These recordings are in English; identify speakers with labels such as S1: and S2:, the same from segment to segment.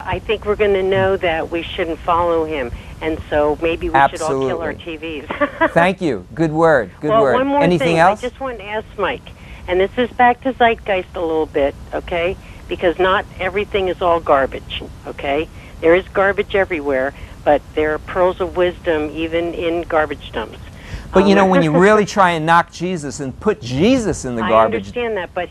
S1: I think we're going to know that we shouldn't follow him. And so maybe we should all kill our TVs.
S2: Thank you. Good word. Good
S1: well,
S2: word.
S1: One more
S2: Anything
S1: thing.
S2: else?
S1: I just wanted to ask Mike, and this is back to Zeitgeist a little bit, okay? Because not everything is all garbage, okay? There is garbage everywhere, but there are pearls of wisdom even in garbage dumps.
S2: But you know, when you really try and knock Jesus and put Jesus in the garbage...
S1: I understand that, but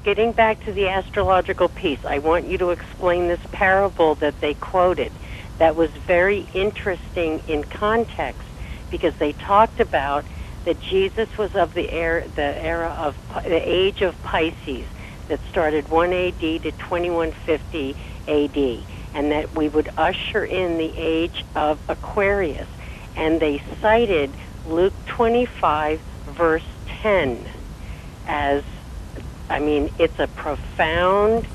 S1: getting back to the astrological piece, I want you to explain this parable that they quoted. That was very interesting in context, because they talked about that Jesus was of the age of Pisces that started 1 AD to 2150 AD, and that we would usher in the age of Aquarius. And they cited Luke 25, verse 10 as, I mean, it's a profound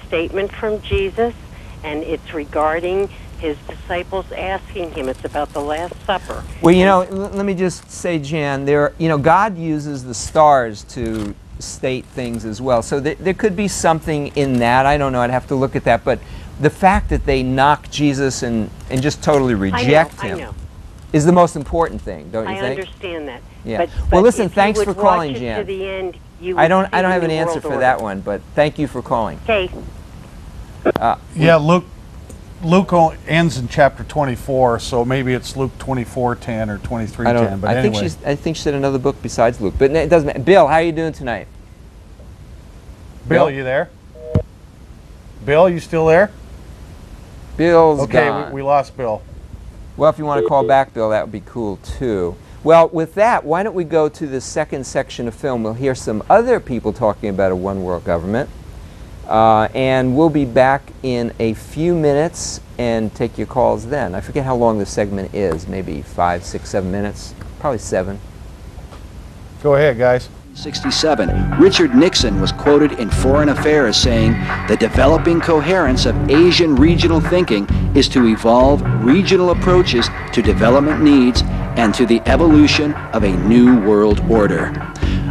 S1: statement from Jesus, and it's regarding his disciples asking him. It's about the Last Supper.
S2: Well, you know, let me just say, Jan, God uses the stars to state things as well. So there could be something in that. I don't know. I'd have to look at that. But the fact that they knock Jesus and just totally reject him is the most important thing, don't you think?
S1: I understand that.
S2: Yeah.
S1: But
S2: well, listen,
S1: if
S2: thanks
S1: you
S2: for
S1: would
S2: calling,
S1: watch it
S2: Jan.
S1: to the end, you
S2: I don't
S1: would
S2: have an
S1: see the
S2: answer
S1: world
S2: for
S1: order.
S2: that one, but thank you for calling.
S1: Okay.
S3: Yeah, Luke ends in chapter 24, so maybe it's Luke 24:10 or 23:10. But anyway,
S2: I think she said another book besides Luke, but it doesn't matter. Bill, how are you doing tonight?
S3: Bill, you there? Bill, you still there?
S2: Bill's
S3: okay,
S2: gone.
S3: we lost Bill.
S2: Well, if you want to call back, Bill, that would be cool too. Well, with that, why don't we go to the second section of film? We'll hear some other people talking about a one-world government. And we'll be back in a few minutes and take your calls then. I forget how long this segment is, maybe 5, 6, 7 minutes, probably 7.
S3: Go ahead, guys.
S4: 1967, Richard Nixon was quoted in Foreign Affairs saying, "The developing coherence of Asian regional thinking is to evolve regional approaches to development needs and to the evolution of a new world order."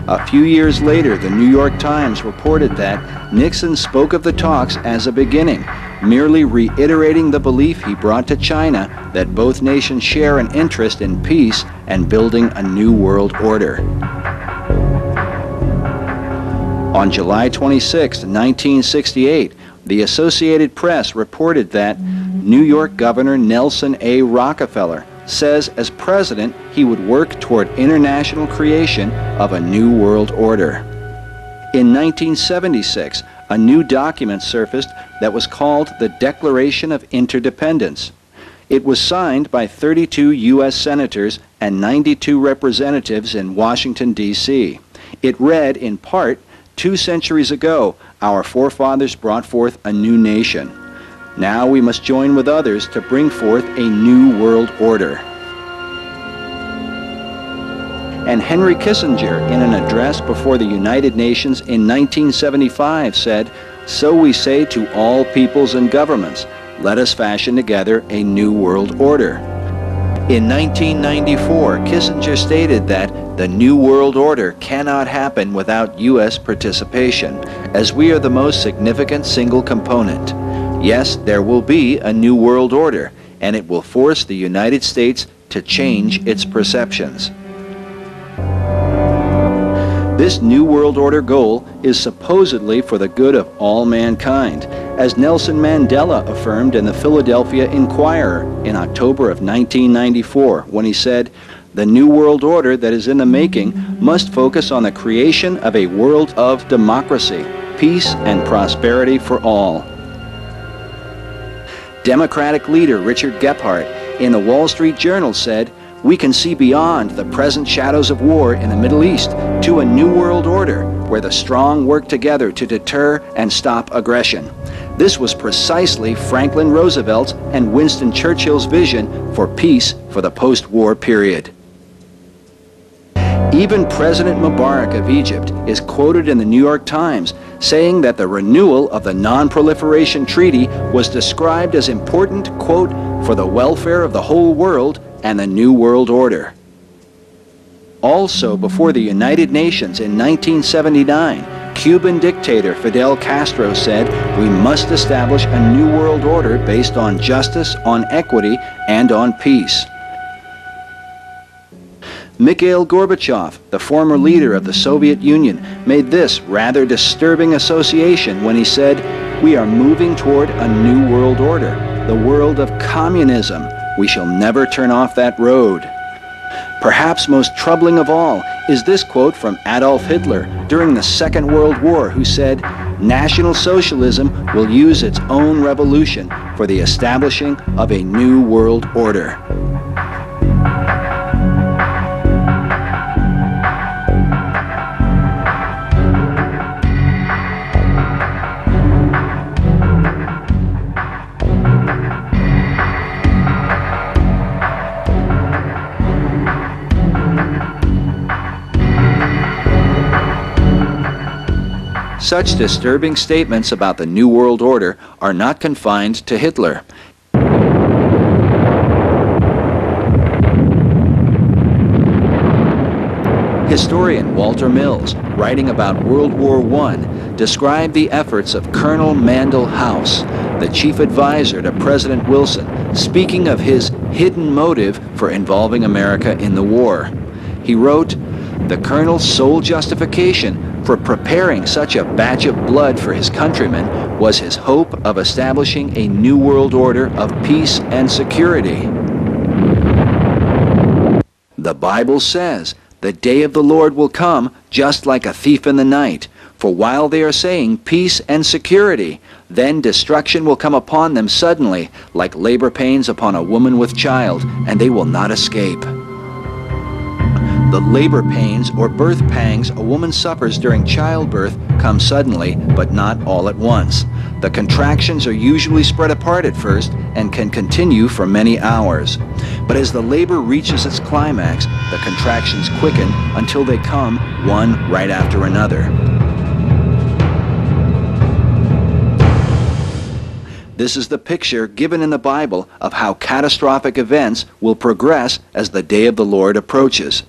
S4: A few years later, the New York Times reported that Nixon spoke of the talks as a beginning, merely reiterating the belief he brought to China that both nations share an interest in peace and building a new world order. On July 26, 1968, the Associated Press reported that New York Governor Nelson A. Rockefeller says as president he would work toward international creation of a new world order. In 1976, a new document surfaced that was called the Declaration of Interdependence. It was signed by 32 U.S. senators and 92 representatives in Washington, D.C. It read, in part, 2 centuries ago, our forefathers brought forth a new nation. Now we must join with others to bring forth a new world order. And Henry Kissinger, in an address before the United Nations in 1975, said, "So we say to all peoples and governments, let us fashion together a new world order." In 1994, Kissinger stated that the New World Order cannot happen without U.S. participation, as we are the most significant single component. Yes, there will be a New World Order, and it will force the United States to change its perceptions. This New World Order goal is supposedly for the good of all mankind, as Nelson Mandela affirmed in the Philadelphia Inquirer in October of 1994, when he said, "The New World Order that is in the making must focus on the creation of a world of democracy, peace, and prosperity for all." Democratic leader Richard Gephardt in the Wall Street Journal said, "We can see beyond the present shadows of war in the Middle East to a new world order where the strong work together to deter and stop aggression." This was precisely Franklin Roosevelt's and Winston Churchill's vision for peace for the post-war period. Even President Mubarak of Egypt is quoted in the New York Times saying that the renewal of the Non-Proliferation Treaty was described as important, quote, "for the welfare of the whole world and the New World Order." Also, before the United Nations in 1979, Cuban dictator Fidel Castro said, "We must establish a new world order based on justice, on equity, and on peace." Mikhail Gorbachev, the former leader of the Soviet Union, made this rather disturbing association when he said, "We are moving toward a new world order, the world of communism. We shall never turn off that road." Perhaps most troubling of all is this quote from Adolf Hitler during the Second World War, who said, "National Socialism will use its own revolution for the establishing of a new world order." Such disturbing statements about the New World Order are not confined to Hitler. Historian Walter Mills, writing about World War I, described the efforts of Colonel Mandell House, the chief advisor to President Wilson, speaking of his hidden motive for involving America in the war. He wrote, "The colonel's sole justification for preparing such a batch of blood for his countrymen was his hope of establishing a new world order of peace and security." The Bible says, "The day of the Lord will come just like a thief in the night. For while they are saying peace and security, then destruction will come upon them suddenly, like labor pains upon a woman with child, and they will not escape." The labor pains or birth pangs a woman suffers during childbirth come suddenly, but not all at once. The contractions are usually spread apart at first and can continue for many hours. But as the labor reaches its climax, the contractions quicken until they come one right after another. This is the picture given in the Bible of how catastrophic events will progress as the day of the Lord approaches.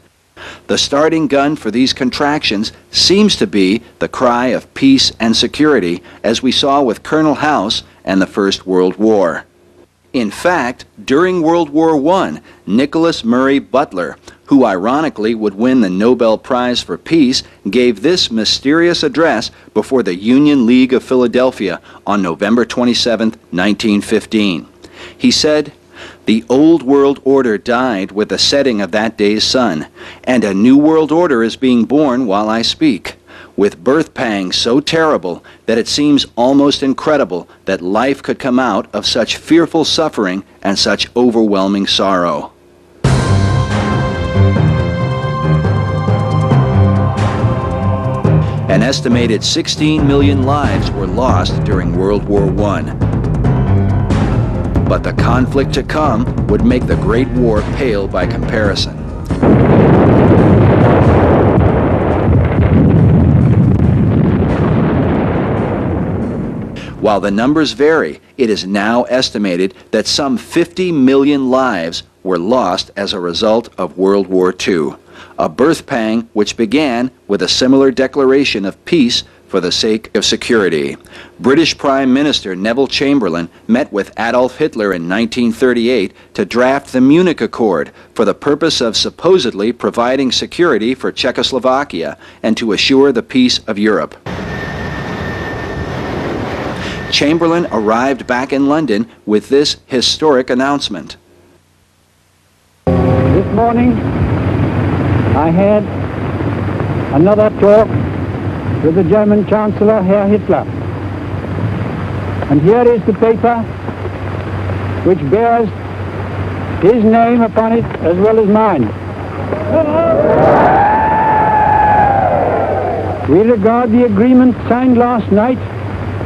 S4: The starting gun for these contractions seems to be the cry of peace and security, as we saw with Colonel House and the First World War. In fact, during World War I, Nicholas Murray Butler, who ironically would win the Nobel Prize for Peace, gave this mysterious address before the Union League of Philadelphia on November 27, 1915. He said, "The old world order died with the setting of that day's sun, and a new world order is being born while I speak, with birth pangs so terrible that it seems almost incredible that life could come out of such fearful suffering and such overwhelming sorrow." An estimated 16 million lives were lost during World War I. But the conflict to come would make the Great War pale by comparison. While the numbers vary, it is now estimated that some 50 million lives were lost as a result of World War II, a birth pang which began with a similar declaration of peace for the sake of security. British Prime Minister Neville Chamberlain met with Adolf Hitler in 1938 to draft the Munich Accord for the purpose of supposedly providing security for Czechoslovakia and to assure the peace of Europe. Chamberlain arrived back in London with this historic announcement.
S5: This morning I had another talk with the German Chancellor, Herr Hitler. And here is the paper which bears his name upon it as well as mine. We regard the agreement signed last night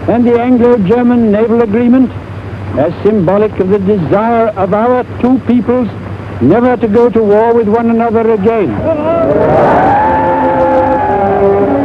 S5: and the Anglo-German naval agreement as symbolic of the desire of our two peoples never to go to war with one another again.